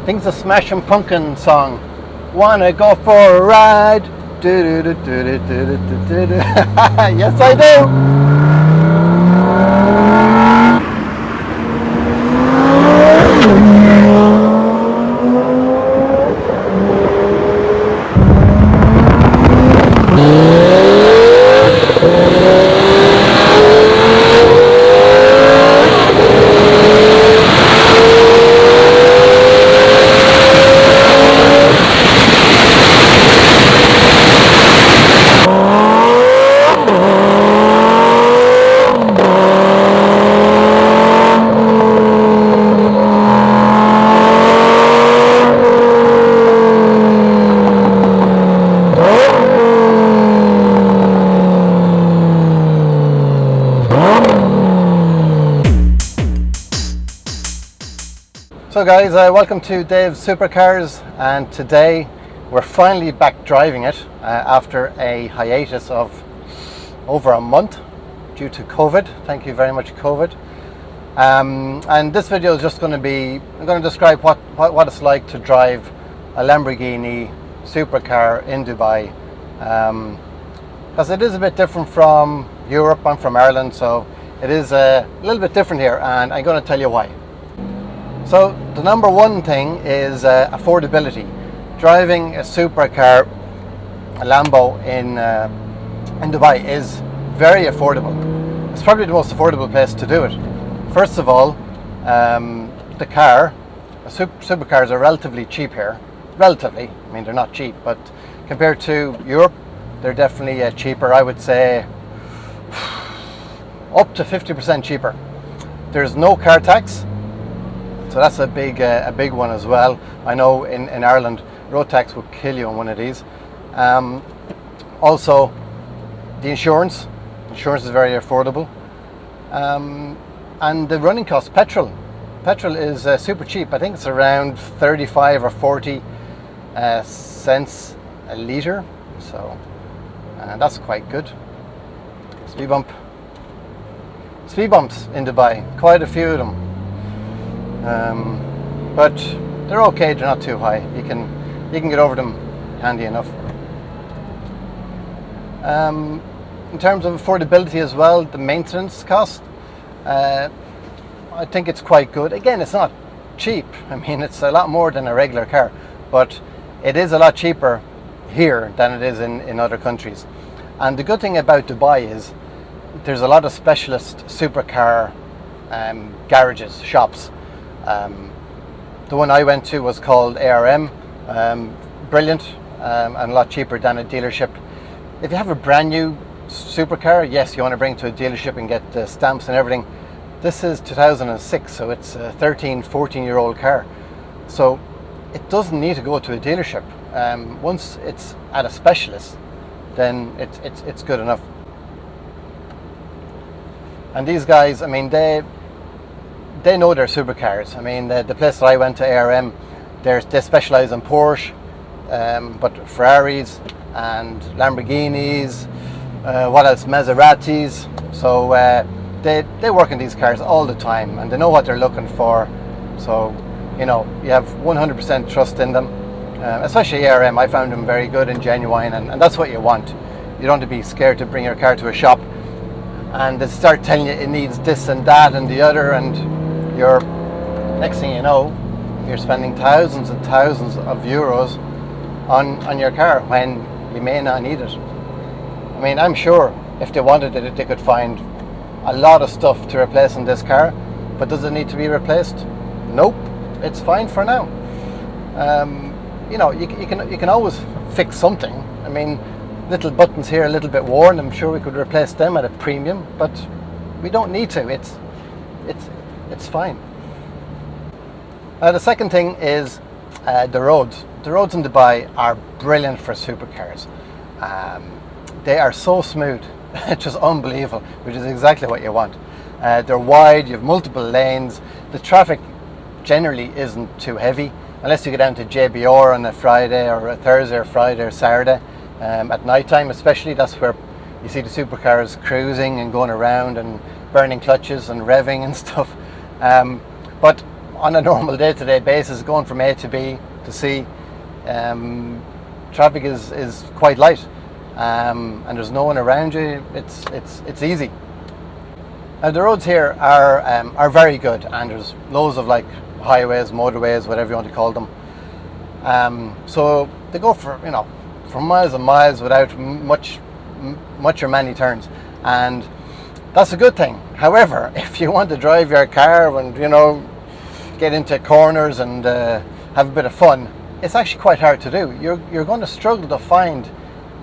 think it's a Smashing Pumpkin song. Wanna go for a ride? Yes, I do. So guys, welcome to Dave's Supercars, and today we're finally back driving it after a hiatus of over a month due to COVID. Thank you very much, COVID. And this video is just going to be, I'm going to describe what it's like to drive a Lamborghini Supercar in Dubai, because it is a bit different from Europe. I'm from Ireland, so it is a little bit different here, and I'm going to tell you why. So the number one thing is affordability. Driving a supercar, a Lambo in Dubai is very affordable. It's probably the most affordable place to do it. First of all, the car, supercars are relatively cheap here. Relatively, I mean they're not cheap, but compared to Europe, they're definitely cheaper. I would say up to 50% cheaper. There's no car tax. So that's a big one as well. I know in Ireland, road tax would kill you on one of these. Also, the insurance is very affordable. And the running cost, petrol is super cheap. I think it's around 35 or 40 cents a litre. So that's quite good. Speed bumps in Dubai, quite a few of them. But they're okay, they're not too high. You can get over them handy enough. In terms of affordability as well, the maintenance cost, I think it's quite good. Again, it's not cheap. I mean, it's a lot more than a regular car, but it is a lot cheaper here than it is in other countries. And the good thing about Dubai is there's a lot of specialist supercar garages, shops. The one I went to was called ARM, brilliant, and a lot cheaper than a dealership. If you have a brand new supercar, yes, you want to bring it to a dealership and get the stamps and everything. This is 2006, so it's a 14-year-old car. So it doesn't need to go to a dealership. Once it's at a specialist, then it's good enough. And these guys, I mean, they know their supercars. I mean, the place that I went to, ARM, they specialise in Porsche, but Ferraris and Lamborghinis, what else, Maseratis. So they work in these cars all the time, and they know what they're looking for. So, you know, you have 100% trust in them. Especially ARM, I found them very good and genuine, and that's what you want. You don't have to be scared to bring your car to a shop and they start telling you it needs this and that and the other, and you're, next thing you know, you're spending thousands and thousands of euros on your car when you may not need it. I mean, I'm sure if they wanted it, they could find a lot of stuff to replace in this car, but does it need to be replaced? Nope, it's fine for now. You know, you can always fix something. I mean, little buttons here a little bit worn, I'm sure we could replace them at a premium, but we don't need to. It's fine. The second thing is the roads. The roads in Dubai are brilliant for supercars. They are so smooth, it's just unbelievable, which is exactly what you want. They're wide, you have multiple lanes, the traffic generally isn't too heavy, unless you go down to JBR on a Friday or a Thursday or Friday or Saturday. At night time especially, that's where you see the supercars cruising and going around and burning clutches and revving and stuff. But on a normal day-to-day basis, going from A to B to C, traffic is quite light, and there's no one around you. It's easy. Now the roads here are very good, and there's loads of like highways, motorways, whatever you want to call them. So they go for miles and miles without much or many turns, and that's a good thing. However, if you want to drive your car and get into corners and have a bit of fun, it's actually quite hard to do. You're going to struggle to find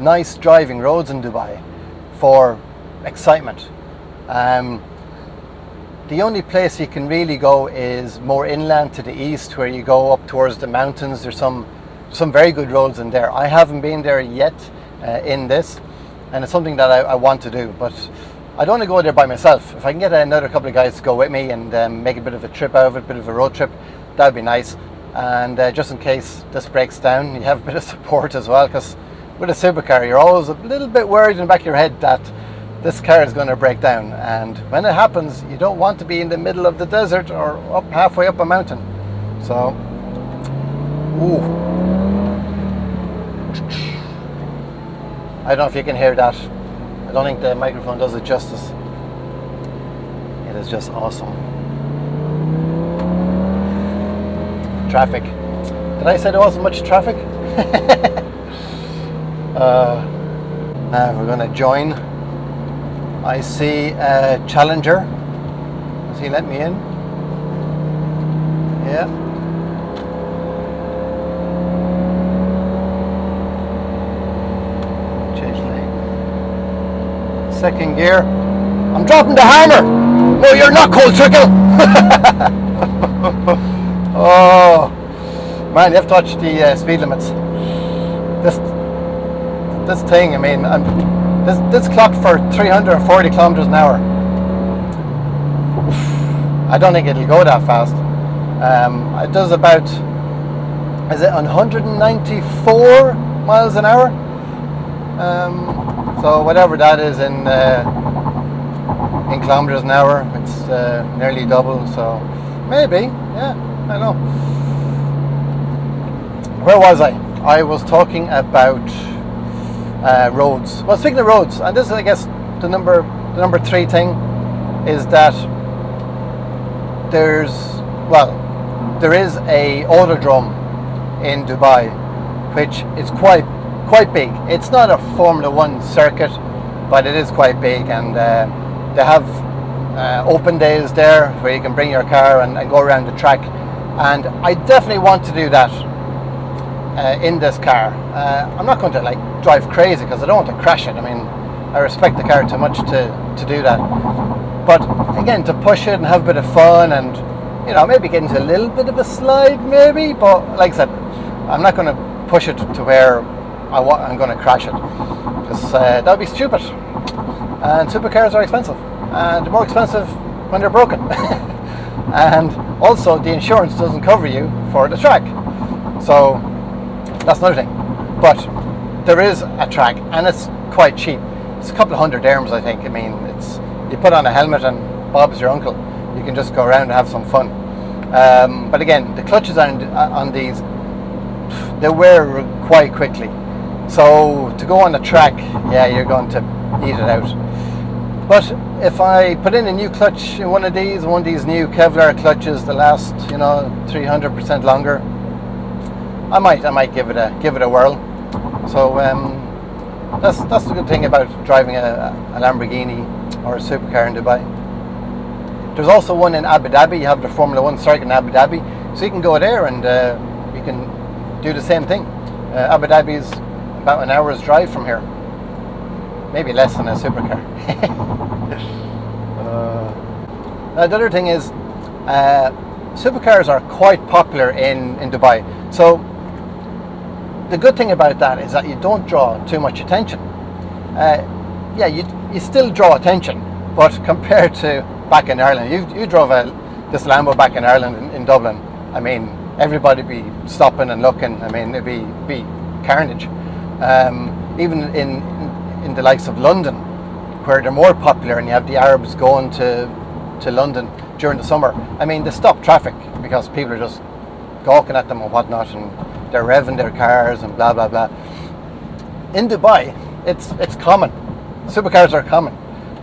nice driving roads in Dubai for excitement. The only place you can really go is more inland to the east, where you go up towards the mountains. There's some very good roads in there. I haven't been there yet in this, and it's something that I want to do, but I don't want to go there by myself. If I can get another couple of guys to go with me and make a bit of a trip out of it, a bit of a road trip, that would be nice. And just in case this breaks down, you have a bit of support as well, because with a supercar you're always a little bit worried in the back of your head that this car is going to break down, and when it happens you don't want to be in the middle of the desert or up halfway up a mountain. So I don't know if you can hear that. I don't think the microphone does it justice. It is just awesome. Traffic. Did I say there wasn't much traffic? Now we're going to join. I see a Challenger. Does he let me in? Yeah. Change lane. Second gear. I'm dropping the hammer! No, you're not, Cold Trickle! Oh, man, you have to watch the speed limits. This thing, I mean, this clocked for 340 kilometers an hour. I don't think it'll go that fast. It does about, is it 194 miles an hour? So whatever that is in kilometers an hour, it's nearly double. So maybe, yeah, I don't know. Where was I? I was talking about roads. Well, speaking of roads, and this is, I guess, the number 3 thing is that there is a autodrome in Dubai, which is quite big. It's not a Formula 1 circuit, but it is quite big, and they have open days there where you can bring your car and go around the track, and I definitely want to do that in this car. I'm not going to like drive crazy because I don't want to crash it. I mean, I respect the car too much to do that, but again, to push it and have a bit of fun, and maybe get into a little bit of a slide maybe, but like I said, I'm not going to push it to where I'm going to crash it, because that would be stupid. And supercars are expensive, and they're more expensive when they're broken. And also the insurance doesn't cover you for the track, so that's another thing. But there is a track, and it's quite cheap. It's a couple of $100 dirhams, I think. I mean, it's, you put on a helmet and Bob's your uncle. You can just go around and have some fun. But again, the clutches on these, they wear quite quickly. So to go on the track, yeah, you're going to eat it out. But if I put in a new clutch in one of these new Kevlar clutches that last 300% longer, I might give it a whirl. So that's the good thing about driving a Lamborghini or a supercar in Dubai. There's also one in Abu Dhabi. You have the Formula 1 circuit in Abu Dhabi, so you can go there and you can do the same thing. Abu Dhabi is about an hour's drive from here, maybe less than a supercar. The other thing is, supercars are quite popular in Dubai. So the good thing about that is that you don't draw too much attention. Yeah, you still draw attention, but compared to back in Ireland, you drove this Lambo back in Ireland in Dublin. I mean, everybody be stopping and looking. I mean, it'd be carnage. Even in the likes of London, where they're more popular, and you have the Arabs going to London during the summer. I mean, they stop traffic because people are just gawking at them and whatnot, and they're revving their cars and blah blah blah. In Dubai, it's common. Supercars are common.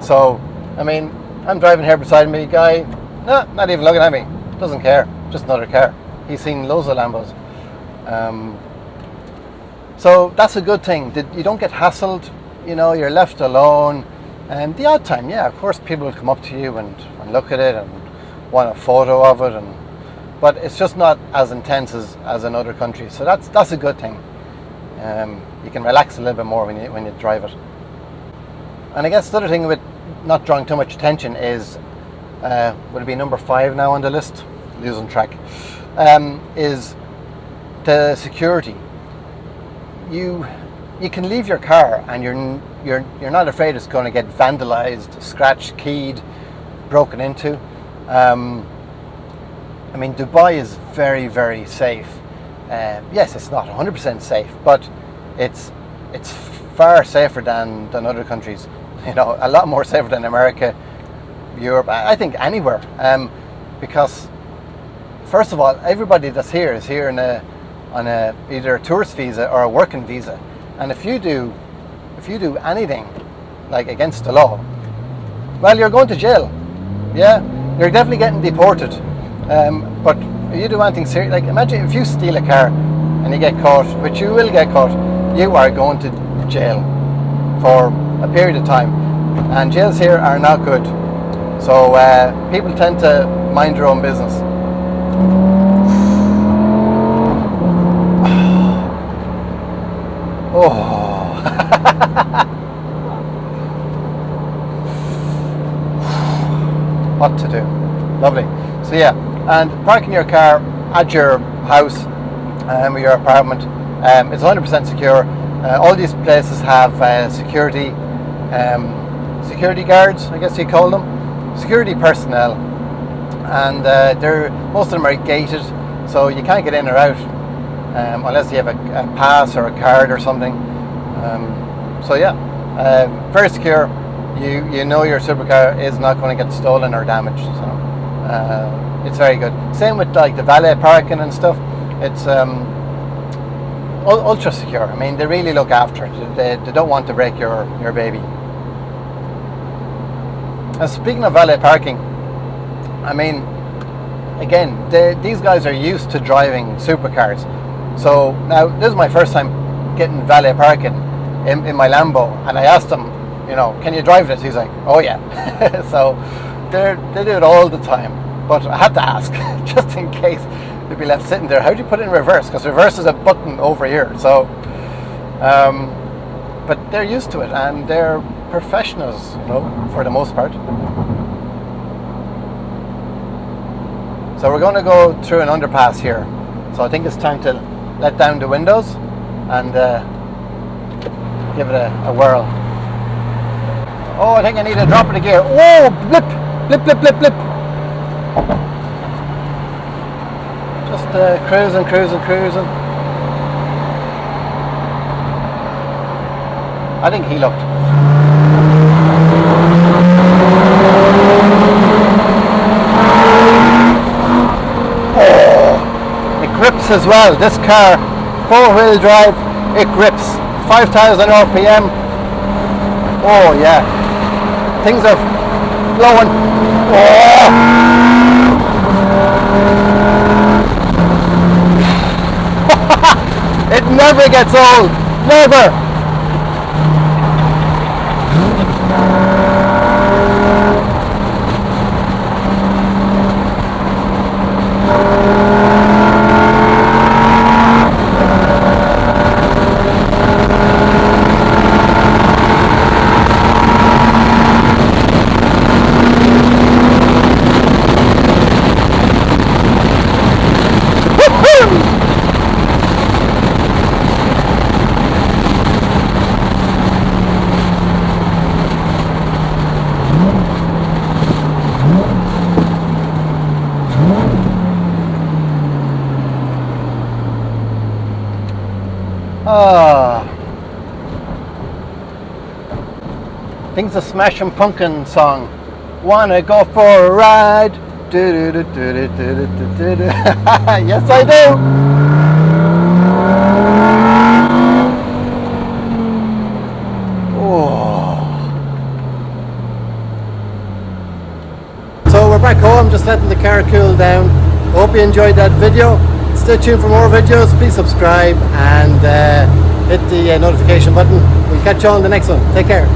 So, I mean, I'm driving here beside me, guy, not even looking at me, doesn't care, just another car. He's seen loads of Lambos. So that's a good thing. You don't get hassled, you're left alone. And the odd time, yeah, of course people will come up to you and look at it and want a photo of it, but it's just not as intense as in other countries. So that's a good thing. You can relax a little bit more when you drive it. And I guess the other thing with not drawing too much attention is, would it be number 5 now on the list? Losing track. Is the security. You can leave your car and you're not afraid it's going to get vandalized, scratched, keyed, broken into. I mean, Dubai is very, very safe. Yes, it's not 100% safe, but it's far safer than other countries. A lot more safer than America, Europe, I think anywhere. Because first of all, everybody that's here is here on either a tourist visa or a working visa, and if you do anything like against the law, well, you're going to jail. Yeah, you're definitely getting deported. But if you do anything serious, like imagine if you steal a car and you get caught, which you will get caught, you are going to jail for a period of time, and jails here are not good. So people tend to mind their own business. Oh. What to do? Lovely. So yeah, and parking your car at your house or your apartment, it's 100% secure. All these places have security guards, I guess you call them, security personnel, and most of them are gated, so you can't get in or out unless you have a pass or a card or something. So yeah, very secure. You know your supercar is not going to get stolen or damaged, so it's very good. Same with like the valet parking and stuff. It's ultra secure. I mean, they really look after it. They don't want to break your baby. And speaking of valet parking, I mean, again, these guys are used to driving supercars. So now this is my first time getting valet parking in my Lambo, and I asked him, can you drive this? He's like, oh yeah. So they do it all the time, but I had to ask just in case they'd be left sitting there. How do you put it in reverse? Because reverse is a button over here. So but they're used to it, and they're professionals, for the most part. So we're going to go through an underpass here, so I think it's time to let down the windows and give it a whirl. Oh, I think I need a drop of the gear. Oh, blip, blip, blip, blip, blip. Just cruising. I think he looked. Oh, it grips as well. This car, 4-wheel drive, it grips. 5,000 RPM. Oh yeah, things are flowing. Oh. It never gets old, never. Thing's a Smashing Pumpkin song. Wanna go for a ride? Yes, I do. Oh. So we're back home, just letting the car cool down. Hope you enjoyed that video. Stay tuned for more videos. Please subscribe and hit the notification button. We'll catch you on the next one. Take care.